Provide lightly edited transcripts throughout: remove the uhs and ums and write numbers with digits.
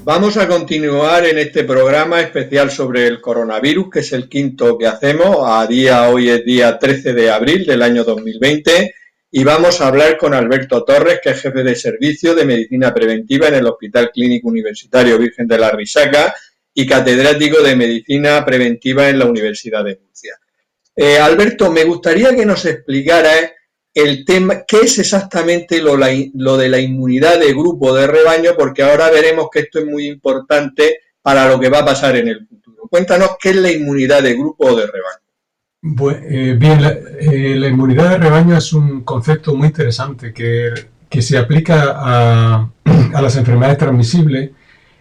Vamos a continuar en este programa especial sobre el coronavirus, que es el quinto que hacemos. Hoy es día 13 de abril del año 2020 y vamos a hablar con Alberto Torres, que es jefe de servicio de medicina preventiva en el Hospital Clínico Universitario Virgen de la Risaca y catedrático de medicina preventiva en la Universidad de Murcia. Alberto, me gustaría que nos explicaras el tema, qué es exactamente lo de la inmunidad de grupo de rebaño, porque ahora veremos que esto es muy importante para lo que va a pasar en el futuro. Cuéntanos qué es la inmunidad de grupo o de rebaño. Bien, la inmunidad de rebaño es un concepto muy interesante que se aplica a las enfermedades transmisibles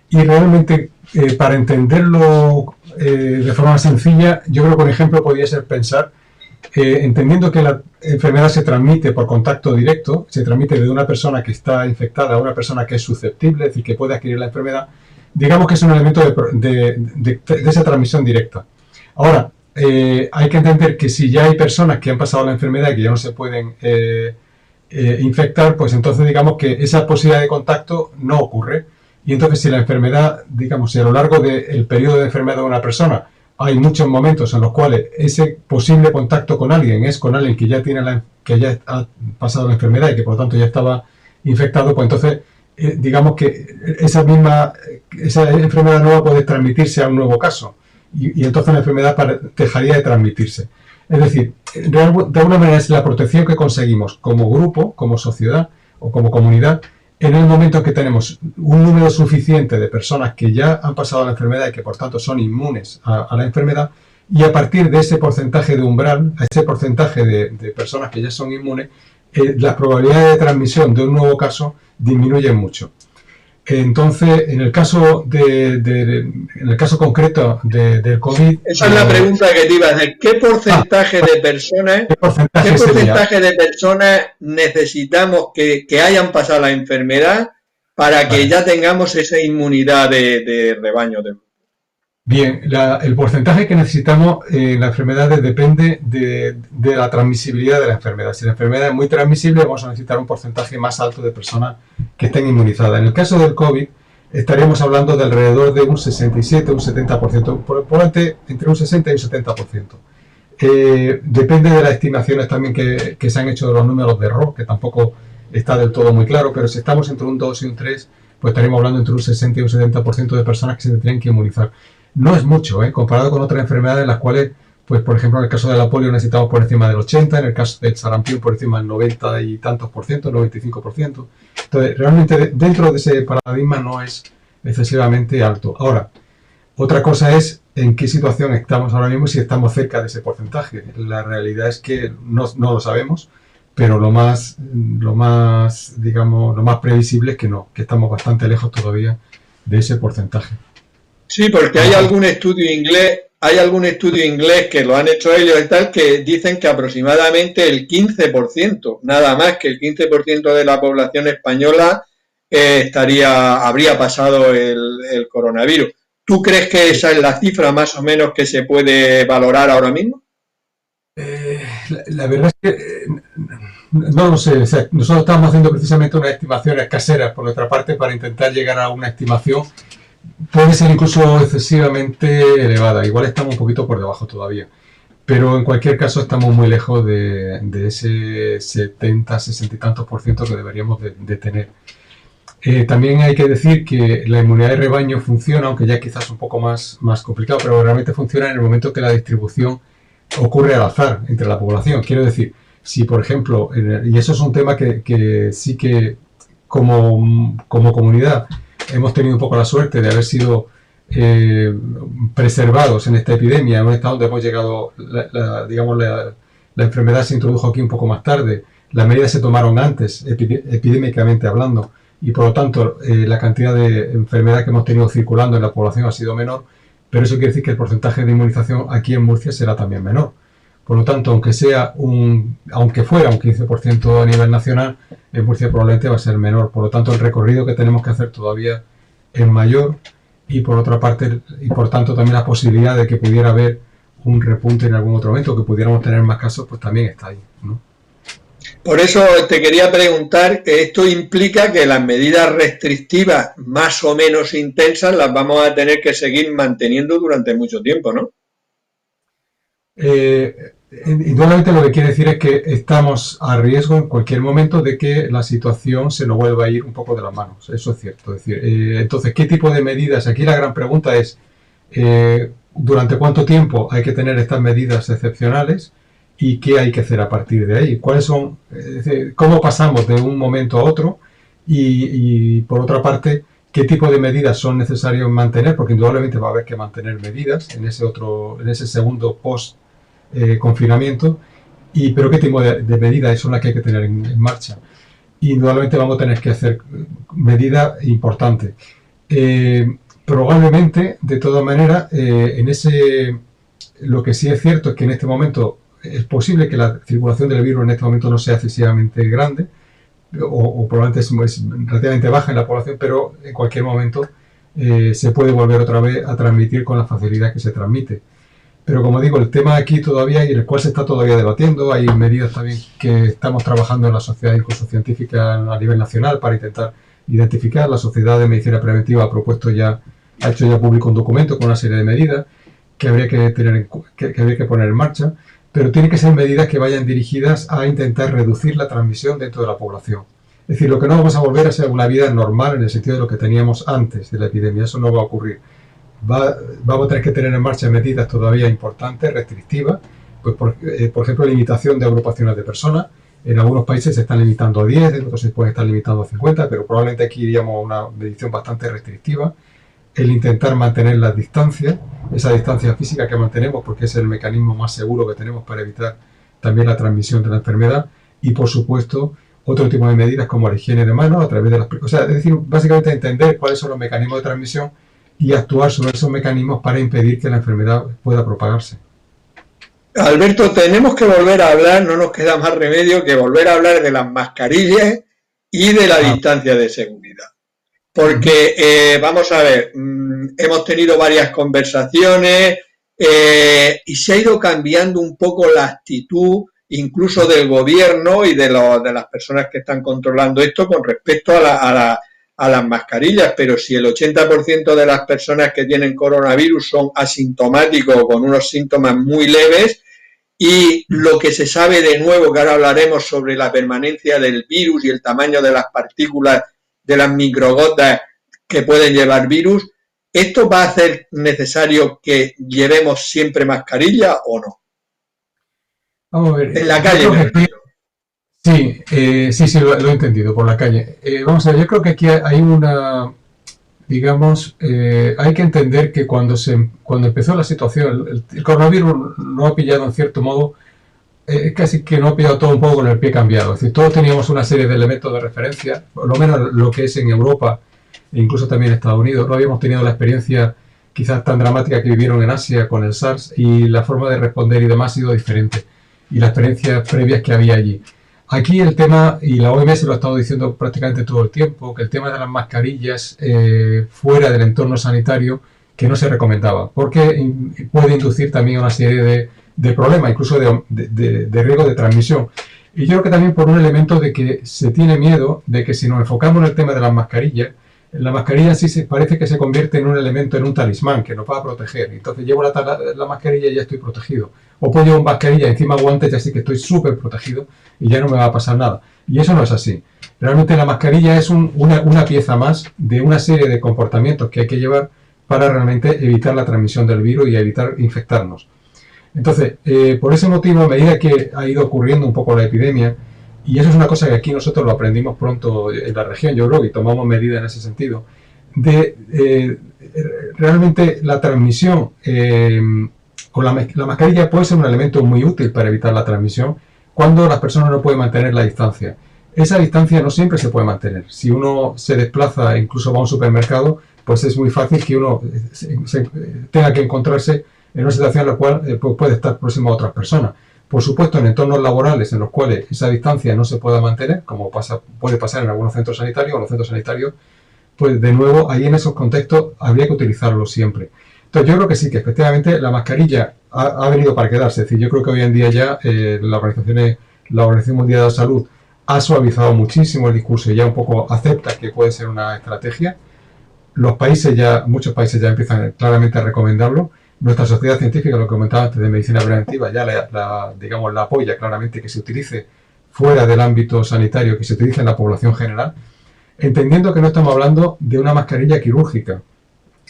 y realmente para entenderlo de forma sencilla, yo creo que un ejemplo podría ser pensar, entendiendo que la enfermedad se transmite por contacto directo, se transmite de una persona que está infectada a una persona que es susceptible, es decir, que puede adquirir la enfermedad, digamos que es un elemento de esa transmisión directa. Ahora, hay que entender que si ya hay personas que han pasado la enfermedad y que ya no se pueden infectar, pues entonces digamos que esa posibilidad de contacto no ocurre. Y entonces si la enfermedad, digamos, si a lo largo del periodo de enfermedad de una persona hay muchos momentos en los cuales ese posible contacto con alguien es con alguien que ya ha pasado la enfermedad y que por lo tanto ya estaba infectado, pues entonces digamos que esa enfermedad nueva puede transmitirse a un nuevo caso y entonces la enfermedad dejaría de transmitirse. Es decir, de alguna manera es la protección que conseguimos como grupo, como sociedad o como comunidad en el momento en que tenemos un número suficiente de personas que ya han pasado la enfermedad y que por tanto son inmunes a la enfermedad, y a partir de ese porcentaje de umbral, a ese porcentaje de personas que ya son inmunes, las probabilidades de transmisión de un nuevo caso disminuyen mucho. Entonces, en el caso concreto del COVID... Esa es la pregunta que te iba a hacer. ¿Qué porcentaje de personas necesitamos que hayan pasado la enfermedad para que ya tengamos esa inmunidad de rebaño? Bien, el porcentaje que necesitamos en las enfermedades depende de la transmisibilidad de la enfermedad. Si la enfermedad es muy transmisible, vamos a necesitar un porcentaje más alto de personas que estén inmunizadas. En el caso del COVID, estaríamos hablando de alrededor de un 67 o un 70%, probablemente entre un 60 y un 70%. Depende de las estimaciones también que se han hecho de los números de error, que tampoco está del todo muy claro, pero si estamos entre un 2 y un 3, pues estaríamos hablando entre un 60 y un 70% de personas que se tendrían que inmunizar. No es mucho, comparado con otras enfermedades en las cuales, pues por ejemplo, en el caso de la polio necesitamos por encima del 80, en el caso del sarampión por encima del 90 y tantos por ciento, 95%. Entonces, realmente dentro de ese paradigma no es excesivamente alto. Ahora, otra cosa es en qué situación estamos ahora mismo, si estamos cerca de ese porcentaje. La realidad es que no lo sabemos, pero lo más previsible es que no, que estamos bastante lejos todavía de ese porcentaje. Sí, porque hay algún estudio inglés que lo han hecho ellos y tal, que dicen que aproximadamente el 15%, nada más que el 15% de la población española habría pasado el coronavirus. ¿Tú crees que esa es la cifra más o menos que se puede valorar ahora mismo? La verdad es que no lo sé. O sea, nosotros estamos haciendo precisamente unas estimaciones caseras por nuestra parte para intentar llegar a una estimación. Puede ser incluso excesivamente elevada, igual estamos un poquito por debajo todavía, pero en cualquier caso estamos muy lejos de ese 70, 60 y tantos por ciento que deberíamos de tener. También hay que decir que la inmunidad de rebaño funciona, aunque ya quizás un poco más complicado, pero realmente funciona en el momento que la distribución ocurre al azar entre la población. Quiero decir, si por ejemplo, y eso es un tema que sí que como comunidad hemos tenido un poco la suerte de haber sido preservados en esta epidemia, en un estado donde hemos llegado, la enfermedad se introdujo aquí un poco más tarde, las medidas se tomaron antes, epidémicamente hablando, y por lo tanto la cantidad de enfermedad que hemos tenido circulando en la población ha sido menor, pero eso quiere decir que el porcentaje de inmunización aquí en Murcia será también menor. Por lo tanto, aunque fuera un 15% a nivel nacional, en Murcia probablemente va a ser menor. Por lo tanto, el recorrido que tenemos que hacer todavía es mayor y por otra parte, y por tanto también la posibilidad de que pudiera haber un repunte en algún otro momento, que pudiéramos tener más casos, pues también está ahí, ¿no? Por eso te quería preguntar, que esto implica que las medidas restrictivas más o menos intensas las vamos a tener que seguir manteniendo durante mucho tiempo, ¿no? Indudablemente lo que quiere decir es que estamos a riesgo en cualquier momento de que la situación se nos vuelva a ir un poco de las manos. Eso es cierto. Es decir, entonces, ¿qué tipo de medidas? Aquí la gran pregunta es, ¿durante cuánto tiempo hay que tener estas medidas excepcionales? ¿Y qué hay que hacer a partir de ahí? ¿Cuáles son, es decir, cómo pasamos de un momento a otro? Y por otra parte, ¿qué tipo de medidas son necesarios mantener? Porque indudablemente va a haber que mantener medidas en ese segundo confinamiento, pero qué tipo de medidas son las que hay que tener en marcha. Y indudablemente vamos a tener que hacer medidas importantes. Probablemente, de todas maneras, lo que sí es cierto es que en este momento es posible que la circulación del virus en este momento no sea excesivamente grande, o probablemente es relativamente baja en la población, pero en cualquier momento se puede volver otra vez a transmitir con la facilidad que se transmite. Pero como digo, el tema aquí todavía, y el cual se está todavía debatiendo, hay medidas también que estamos trabajando en la sociedad incluso científica a nivel nacional para intentar identificar. La Sociedad de Medicina Preventiva ha hecho ya público un documento con una serie de medidas que habría que poner en marcha, pero tienen que ser medidas que vayan dirigidas a intentar reducir la transmisión dentro de la población. Es decir, lo que no vamos a volver a ser una vida normal en el sentido de lo que teníamos antes de la epidemia, eso no va a ocurrir. Vamos a tener que tener en marcha medidas todavía importantes, restrictivas, pues por ejemplo, limitación de agrupaciones de personas. En algunos países se están limitando a 10, en otros se pueden estar limitando a 50, pero probablemente aquí iríamos a una medición bastante restrictiva. El intentar mantener las distancias, esa distancia física que mantenemos, porque es el mecanismo más seguro que tenemos para evitar también la transmisión de la enfermedad. Y, por supuesto, otro tipo de medidas como la higiene de manos a través de las... O sea, es decir, básicamente entender cuáles son los mecanismos de transmisión y actuar sobre esos mecanismos para impedir que la enfermedad pueda propagarse. Alberto, tenemos que volver a hablar, no nos queda más remedio que volver a hablar de las mascarillas y de la distancia de seguridad. Porque, vamos a ver, hemos tenido varias conversaciones y se ha ido cambiando un poco la actitud incluso del gobierno y de las personas que están controlando esto con respecto a las mascarillas, pero si el 80% de las personas que tienen coronavirus son asintomáticos o con unos síntomas muy leves, y lo que se sabe de nuevo, que ahora hablaremos sobre la permanencia del virus y el tamaño de las partículas de las microgotas que pueden llevar virus, ¿esto va a hacer necesario que llevemos siempre mascarilla o no? Vamos a ver. En la calle. Sí, lo he entendido, por la calle. Vamos a ver, yo creo que aquí hay una, digamos, hay que entender que cuando empezó la situación, el coronavirus no ha pillado en cierto modo, casi que no ha pillado todo un poco con el pie cambiado. Es decir, todos teníamos una serie de elementos de referencia, por lo menos lo que es en Europa e incluso también en Estados Unidos. No habíamos tenido la experiencia quizás tan dramática que vivieron en Asia con el SARS, y la forma de responder y demás ha sido diferente, y las experiencias previas que había allí. Aquí el tema, y la OMS lo ha estado diciendo prácticamente todo el tiempo, que el tema de las mascarillas fuera del entorno sanitario, que no se recomendaba, porque puede inducir también una serie de problemas, incluso de riesgo de transmisión. Y yo creo que también por un elemento de que se tiene miedo de que si nos enfocamos en el tema de las mascarillas, la mascarilla sí parece que se convierte en un elemento, en un talismán que nos va a proteger. Entonces llevo la mascarilla y ya estoy protegido. O puedo llevar mascarilla encima guantes y así que estoy súper protegido y ya no me va a pasar nada. Y eso no es así. Realmente la mascarilla es una pieza más de una serie de comportamientos que hay que llevar para realmente evitar la transmisión del virus y evitar infectarnos. Entonces, por ese motivo, a medida que ha ido ocurriendo un poco la epidemia, y eso es una cosa que aquí nosotros lo aprendimos pronto en la región, yo creo, y tomamos medidas en ese sentido, realmente la transmisión con la mascarilla puede ser un elemento muy útil para evitar la transmisión cuando las personas no pueden mantener la distancia. Esa distancia no siempre se puede mantener. Si uno se desplaza, incluso va a un supermercado, pues es muy fácil que uno tenga que encontrarse en una situación en la cual puede estar próximo a otras personas. Por supuesto, en entornos laborales en los cuales esa distancia no se pueda mantener, como puede pasar en algunos centros sanitarios, o los centros sanitarios, pues de nuevo, ahí en esos contextos habría que utilizarlo siempre. Entonces yo creo que sí, que efectivamente la mascarilla ha venido para quedarse. Es decir, yo creo que hoy en día ya la Organización Mundial de la Salud ha suavizado muchísimo el discurso y ya un poco acepta que puede ser una estrategia. Muchos países ya empiezan claramente a recomendarlo. Nuestra sociedad científica, lo que comentaba antes de medicina preventiva, ya digamos, la apoya claramente que se utilice fuera del ámbito sanitario, que se utilice en la población general, entendiendo que no estamos hablando de una mascarilla quirúrgica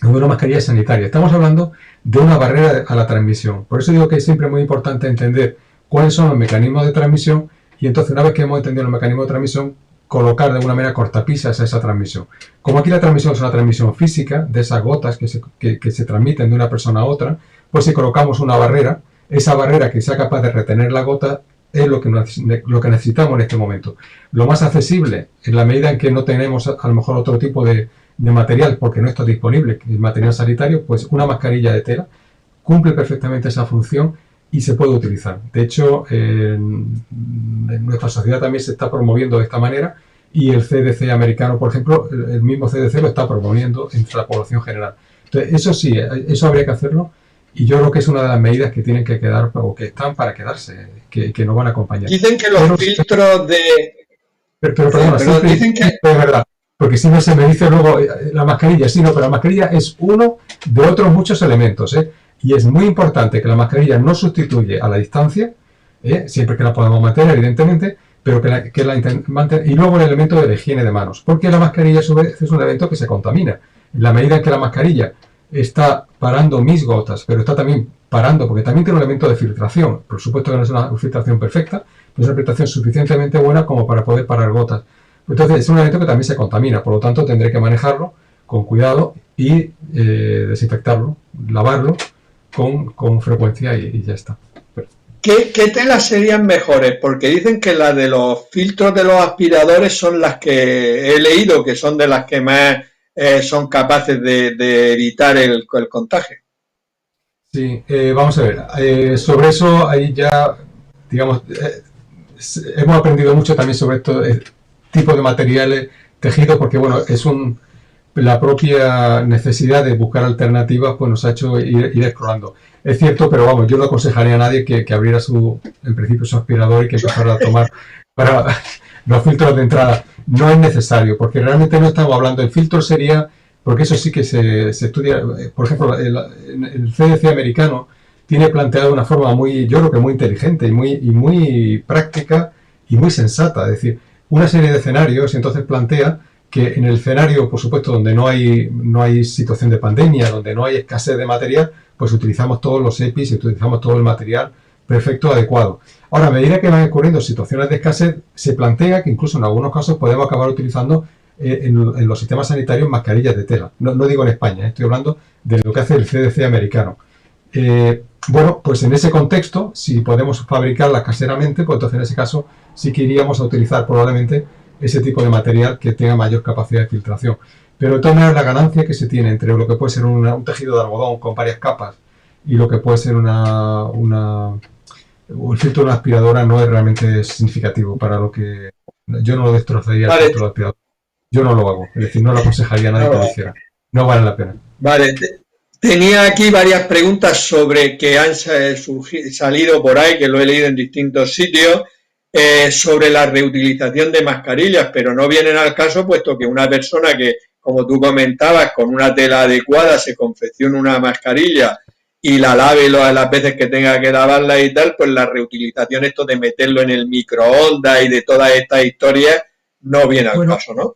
o de una mascarilla sanitaria. Estamos hablando de una barrera a la transmisión. Por eso digo que es siempre muy importante entender cuáles son los mecanismos de transmisión y entonces, una vez que hemos entendido los mecanismos de transmisión, colocar de alguna manera cortapisas a esa transmisión. Como aquí la transmisión es una transmisión física, de esas gotas que se transmiten de una persona a otra, pues si colocamos una barrera, esa barrera que sea capaz de retener la gota es lo que necesitamos en este momento. Lo más accesible, en la medida en que no tenemos a lo mejor otro tipo de material, porque no está disponible, el material sanitario, pues una mascarilla de tela cumple perfectamente esa función y se puede utilizar. De hecho, en nuestra sociedad también se está promoviendo de esta manera y el CDC americano, por ejemplo, el mismo CDC lo está promoviendo entre la población general. Entonces, eso sí, eso habría que hacerlo y yo creo que es una de las medidas que tienen que quedar o que están para quedarse, que nos van a acompañar. Dicen que los filtros de... Pero perdona, siempre dicen que... Es verdad, porque si no se me dice luego la mascarilla, sí, no, pero la mascarilla es uno de otros muchos elementos, ¿eh? Y es muy importante que la mascarilla no sustituye a la distancia, siempre que la podamos mantener, evidentemente, pero que la mantenga. Y luego el elemento de la higiene de manos, porque la mascarilla a su vez es un elemento que se contamina. En la medida en que la mascarilla está parando mis gotas, pero está también parando, porque también tiene un elemento de filtración. Por supuesto que no es una filtración perfecta, pero es una filtración suficientemente buena como para poder parar gotas. Entonces es un elemento que también se contamina, por lo tanto tendré que manejarlo con cuidado y desinfectarlo, lavarlo con frecuencia y ya está. ¿Qué telas serían mejores? Porque dicen que las de los filtros de los aspiradores son las que he leído, que son de las que más son capaces de evitar el contagio. Sí, vamos a ver. Sobre eso, ahí ya, digamos, hemos aprendido mucho también sobre este tipo de materiales tejidos, porque bueno, la propia necesidad de buscar alternativas pues nos ha hecho ir explorando. Es cierto, pero vamos, yo no aconsejaría a nadie que abriera en principio su aspirador y que empezara a tomar para los filtros de entrada. No es necesario, porque realmente no estamos hablando. El filtro sería, porque eso sí que se estudia, por ejemplo, el CDC americano tiene planteado una forma yo creo que muy inteligente y muy práctica y muy sensata. Es decir, una serie de escenarios y entonces plantea que en el escenario, por supuesto, donde no hay situación de pandemia, donde no hay escasez de material, pues utilizamos todos los EPIs y utilizamos todo el material perfecto, adecuado. Ahora, a medida que van ocurriendo situaciones de escasez, se plantea que incluso en algunos casos podemos acabar utilizando en los sistemas sanitarios mascarillas de tela. No digo en España, estoy hablando de lo que hace el CDC americano. Bueno, pues en ese contexto, si podemos fabricarlas caseramente, pues entonces en ese caso sí que iríamos a utilizar probablemente ese tipo de material que tenga mayor capacidad de filtración. Pero de todas maneras la ganancia que se tiene entre lo que puede ser un tejido de algodón con varias capas y lo que puede ser el filtro de una aspiradora no es realmente significativo para lo que... Yo no lo destrozaría el filtro de la aspiradora. Yo no lo hago, es decir, no lo aconsejaría a nadie que lo hiciera. No vale la pena. Vale, tenía aquí varias preguntas sobre que han salido por ahí, que lo he leído en distintos sitios, sobre la reutilización de mascarillas, pero no vienen al caso puesto que una persona que, como tú comentabas, con una tela adecuada se confecciona una mascarilla y la lave las veces que tenga que lavarla y tal, pues la reutilización, esto de meterlo en el microondas y de todas estas historias, no viene al caso, ¿no?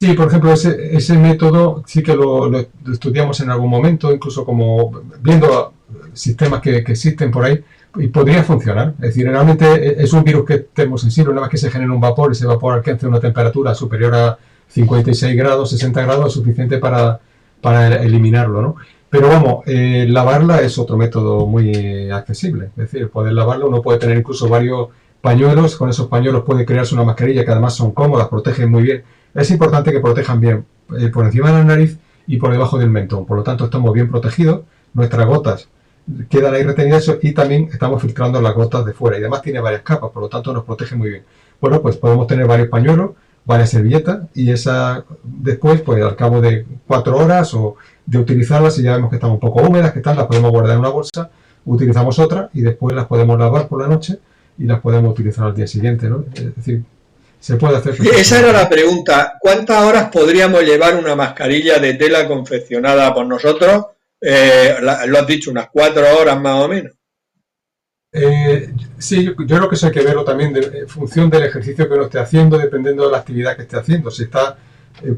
Sí, por ejemplo, ese método sí que lo estudiamos en algún momento, incluso como viendo sistemas que existen por ahí, y podría funcionar. Es decir, realmente es un virus que es termosensible, una vez que se genera un vapor, ese vapor alcanza una temperatura superior a 56 grados, 60 grados, es suficiente para eliminarlo, ¿no? Pero vamos, lavarla es otro método muy accesible. Es decir, poder lavarla, uno puede tener incluso varios pañuelos, con esos pañuelos puede crearse una mascarilla que además son cómodas, protegen muy bien. Es importante que protejan bien por encima de la nariz y por debajo del mentón. Por lo tanto, estamos bien protegidos, nuestras gotas quedan ahí retenidas y también estamos filtrando las gotas de fuera. Y además tiene varias capas, por lo tanto nos protege muy bien. Bueno, pues podemos tener varios pañuelos, varias servilletas y después, pues al cabo de 4 horas o de utilizarlas, si ya vemos que están un poco húmedas, que tal, las podemos guardar en una bolsa, utilizamos otra y después las podemos lavar por la noche y las podemos utilizar al día siguiente, ¿no? Es decir, se puede hacer. Esa era la pregunta. ¿Cuántas horas podríamos llevar una mascarilla de tela confeccionada por nosotros? Lo has dicho, unas 4 horas más o menos. Sí, yo creo que eso hay que verlo también en función del ejercicio que uno esté haciendo, dependiendo de la actividad que esté haciendo. Si está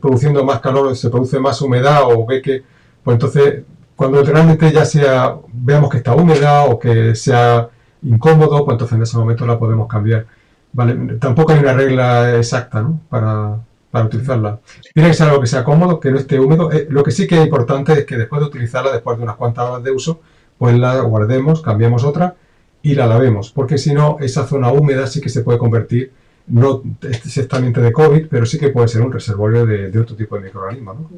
produciendo más calor, se produce más humedad o ve que, pues entonces, cuando realmente ya veamos que está húmeda o que sea incómodo, pues entonces en ese momento la podemos cambiar. Vale, tampoco hay una regla exacta, ¿no? para utilizarla. Tiene que ser algo que sea cómodo, que no esté húmedo. Lo que sí que es importante es que después de utilizarla, después de unas cuantas horas de uso, pues la guardemos, cambiamos otra y la lavemos, porque si no, esa zona húmeda sí que se puede convertir, no exactamente de COVID, pero sí que puede ser un reservorio de otro tipo de microorganismos, ¿no?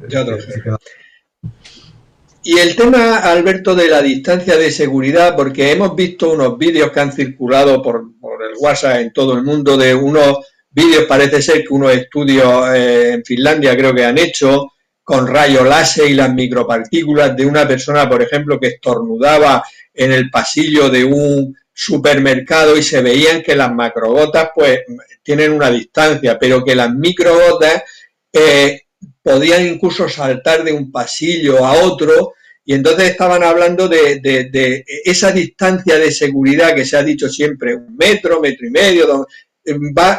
Y el tema, Alberto, de la distancia de seguridad, porque hemos visto unos vídeos que han circulado por el WhatsApp en todo el mundo, de unos vídeos, parece ser que unos estudios en Finlandia creo que han hecho, con rayos láser y las micropartículas de una persona, por ejemplo, que estornudaba en el pasillo de un supermercado y se veían que las macrogotas pues tienen una distancia, pero que las microgotas podían incluso saltar de un pasillo a otro, y entonces estaban hablando de esa distancia de seguridad que se ha dicho siempre, 1 metro, 1,5 metros,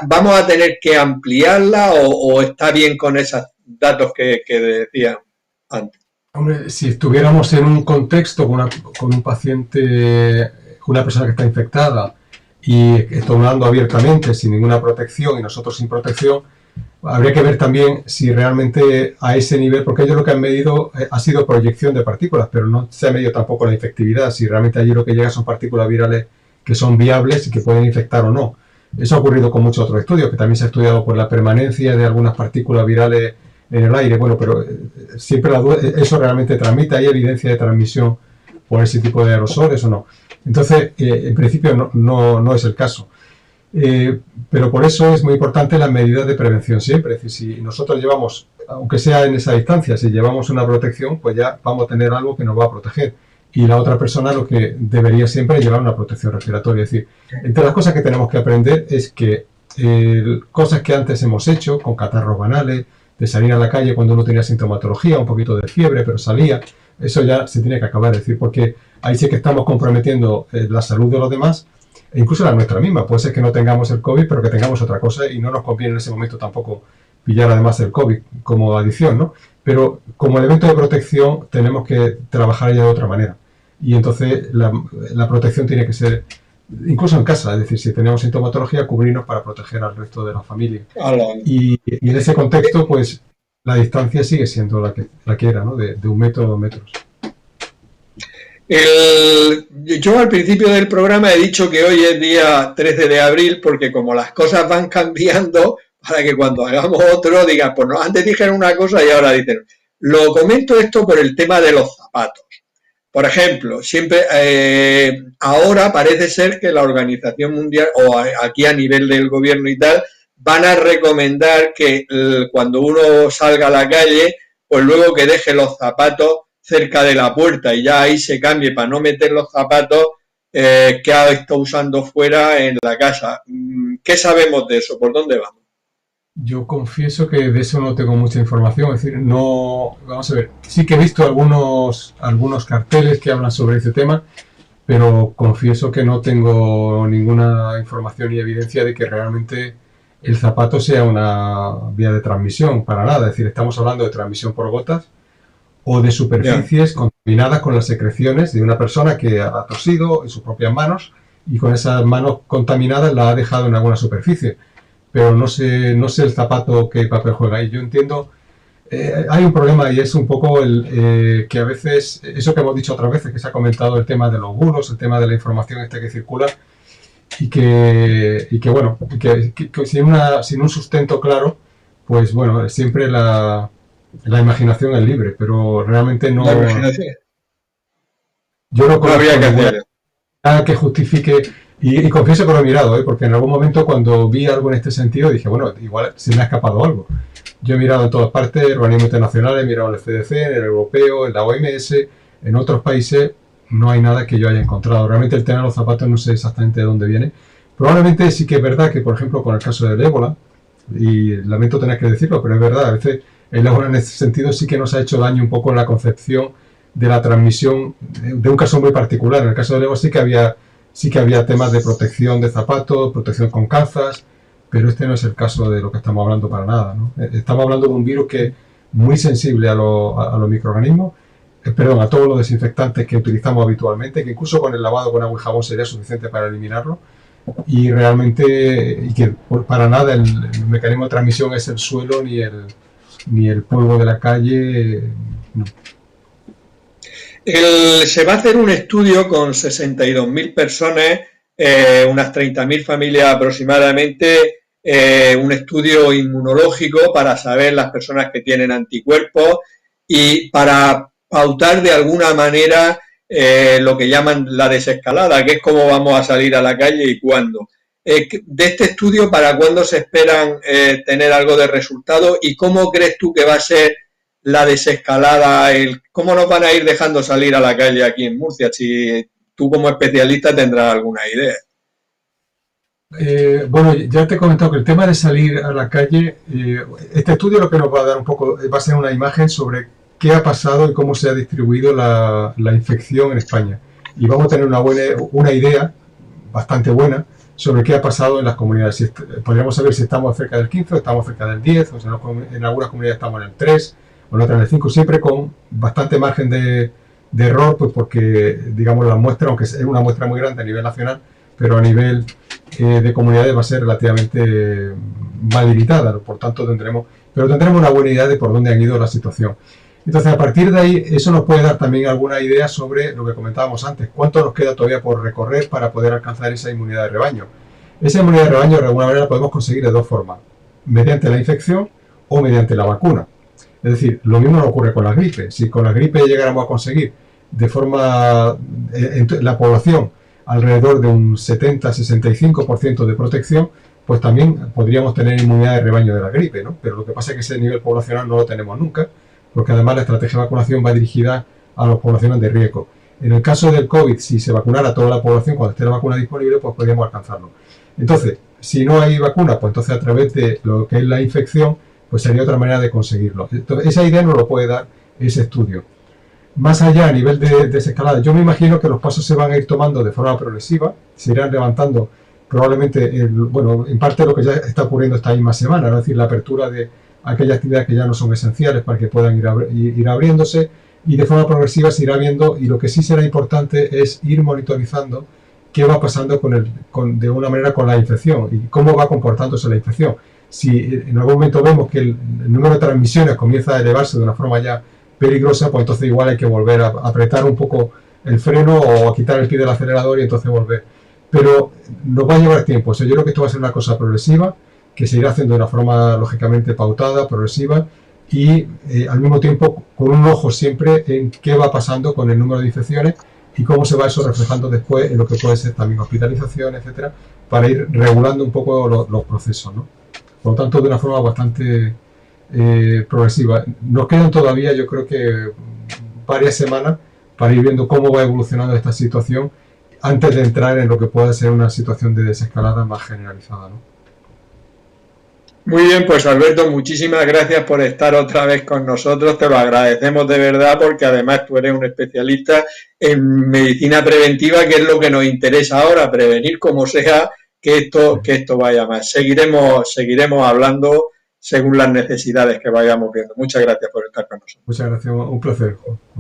¿vamos a tener que ampliarla o está bien con esos datos que decían antes? Hombre, si estuviéramos en un contexto con un paciente, una persona que está infectada y estornudando abiertamente, sin ninguna protección y nosotros sin protección, habría que ver también si realmente a ese nivel, porque ellos lo que han medido ha sido proyección de partículas, pero no se ha medido tampoco la infectividad, si realmente allí lo que llega son partículas virales que son viables y que pueden infectar o no. Eso ha ocurrido con muchos otros estudios, que también se ha estudiado por la permanencia de algunas partículas virales en el aire. Bueno, pero siempre la duda, ¿eso realmente transmite? ¿Hay evidencia de transmisión por ese tipo de aerosoles o no? Entonces, en principio no es el caso. Pero por eso es muy importante las medidas de prevención siempre. Es decir, si nosotros llevamos, aunque sea en esa distancia, si llevamos una protección, pues ya vamos a tener algo que nos va a proteger. Y la otra persona lo que debería siempre es llevar una protección respiratoria. Es decir, entre las cosas que tenemos que aprender es que cosas que antes hemos hecho, con catarros banales, de salir a la calle cuando uno tenía sintomatología, un poquito de fiebre, pero salía, eso ya se tiene que acabar. Es decir, porque ahí sí que estamos comprometiendo la salud de los demás, e incluso la nuestra misma. Puede ser que no tengamos el COVID, pero que tengamos otra cosa y no nos conviene en ese momento tampoco pillar además el COVID como adición, ¿no? Pero como elemento de protección tenemos que trabajar ya de otra manera. Y entonces la protección tiene que ser, incluso en casa, es decir, si tenemos sintomatología, cubrirnos para proteger al resto de la familia. Y en ese contexto, pues la distancia sigue siendo la que era, ¿no? De 1 metro a 2 metros. Yo al principio del programa he dicho que hoy es día 13 de abril porque como las cosas van cambiando, para que cuando hagamos otro digan, pues no, antes dijeron una cosa y ahora dicen. Lo comento esto por el tema de los zapatos. Por ejemplo, siempre ahora parece ser que la Organización Mundial, o aquí a nivel del gobierno y tal, van a recomendar que cuando uno salga a la calle, pues luego que deje los zapatos cerca de la puerta y ya ahí se cambie para no meter los zapatos que ha estado usando fuera en la casa. ¿Qué sabemos de eso? ¿Por dónde vamos? Yo confieso que de eso no tengo mucha información, es decir, no, vamos a ver, sí que he visto algunos carteles que hablan sobre ese tema, pero confieso que no tengo ninguna información ni evidencia de que realmente el zapato sea una vía de transmisión, para nada. Es decir, estamos hablando de transmisión por gotas o de superficies contaminadas con las secreciones de una persona que ha tosido en sus propias manos y con esas manos contaminadas la ha dejado en alguna superficie. Pero no sé el zapato qué papel juega. Y yo entiendo, hay un problema y es un poco que a veces, eso que hemos dicho otras veces, que se ha comentado el tema de los bulos, el tema de la información que circula, y que sin un sustento claro, pues bueno, siempre la imaginación es libre, pero realmente no. Yo no conozco nada que justifique. Y confieso que lo he mirado, porque en algún momento cuando vi algo en este sentido dije, bueno, igual se me ha escapado algo. Yo he mirado en todas partes, organismos internacionales, he mirado en el CDC, en el europeo, en la OMS, en otros países, no hay nada que yo haya encontrado. Realmente el tema de los zapatos no sé exactamente de dónde viene. Probablemente sí que es verdad que, por ejemplo, con el caso del ébola, Y lamento tener que decirlo, pero es verdad, a veces el agua en ese sentido sí que nos ha hecho daño un poco en la concepción de la transmisión de un caso muy particular. En el caso del Ebola sí que había temas de protección de zapatos, protección con calzas, pero este no es el caso de lo que estamos hablando para nada, ¿no? Estamos hablando de un virus que es muy sensible a los microorganismos, perdón, a todos los desinfectantes que utilizamos habitualmente, que incluso con el lavado con agua y jabón sería suficiente para eliminarlo, y realmente, y que para nada el mecanismo de transmisión es el suelo ni el polvo de la calle. No. Se va a hacer un estudio con 62.000 personas, unas 30.000 familias aproximadamente, un estudio inmunológico para saber las personas que tienen anticuerpos y para pautar de alguna manera lo que llaman la desescalada, que es cómo vamos a salir a la calle y cuándo. De este estudio, ¿para cuándo se esperan tener algo de resultado y cómo crees tú que va a ser la desescalada, cómo nos van a ir dejando salir a la calle aquí en Murcia? Si tú como especialista tendrás alguna idea. Bueno, ya te he comentado que el tema de salir a la calle, este estudio lo que nos va a dar un poco, va a ser una imagen sobre qué ha pasado y cómo se ha distribuido la infección en España. Y vamos a tener una idea bastante buena sobre qué ha pasado en las comunidades. Podríamos saber si estamos cerca del 15 o estamos cerca del 10, o sea, en algunas comunidades estamos en el 3 o en otras en el 5, siempre con bastante margen de error, pues porque, digamos, la muestra, aunque es una muestra muy grande a nivel nacional, pero a nivel de comunidades va a ser relativamente mal limitada, por tanto tendremos una buena idea de por dónde han ido la situación. Entonces, a partir de ahí, eso nos puede dar también alguna idea sobre lo que comentábamos antes, cuánto nos queda todavía por recorrer para poder alcanzar esa inmunidad de rebaño. Esa inmunidad de rebaño, de alguna manera, la podemos conseguir de dos formas, mediante la infección o mediante la vacuna. Es decir, lo mismo no ocurre con la gripe. Si con la gripe llegáramos a conseguir de forma, la población, alrededor de un 70-65% de protección, pues también podríamos tener inmunidad de rebaño de la gripe, ¿no? Pero lo que pasa es que ese nivel poblacional no lo tenemos nunca, porque además la estrategia de vacunación va dirigida a las poblaciones de riesgo. En el caso del COVID, si se vacunara a toda la población cuando esté la vacuna disponible, pues podríamos alcanzarlo. Entonces, si no hay vacuna, pues entonces a través de lo que es la infección, pues sería otra manera de conseguirlo. Entonces, esa idea nos lo puede dar ese estudio. Más allá, a nivel de desescalada, yo me imagino que los pasos se van a ir tomando de forma progresiva, se irán levantando probablemente, bueno, en parte lo que ya está ocurriendo esta misma semana, ¿no? Es decir, la apertura de aquellas actividades que ya no son esenciales para que puedan ir abriéndose, y de forma progresiva se irá viendo, y lo que sí será importante es ir monitorizando qué va pasando de una manera con la infección y cómo va comportándose la infección. Si en algún momento vemos que el número de transmisiones comienza a elevarse de una forma ya peligrosa, pues entonces igual hay que volver a apretar un poco el freno o a quitar el pie del acelerador y entonces volver. Pero nos va a llevar tiempo. O sea, yo creo que esto va a ser una cosa progresiva, que se irá haciendo de una forma lógicamente pautada, progresiva, y al mismo tiempo con un ojo siempre en qué va pasando con el número de infecciones y cómo se va eso reflejando después en lo que puede ser también hospitalización, etcétera, para ir regulando un poco los procesos, ¿no? Por lo tanto, de una forma bastante progresiva. Nos quedan todavía, yo creo que varias semanas para ir viendo cómo va evolucionando esta situación antes de entrar en lo que pueda ser una situación de desescalada más generalizada, ¿no? Muy bien, pues Alberto, muchísimas gracias por estar otra vez con nosotros, te lo agradecemos de verdad porque además tú eres un especialista en medicina preventiva, que es lo que nos interesa ahora, prevenir como sea que esto vaya más. Seguiremos hablando según las necesidades que vayamos viendo. Muchas gracias por estar con nosotros. Muchas gracias, un placer.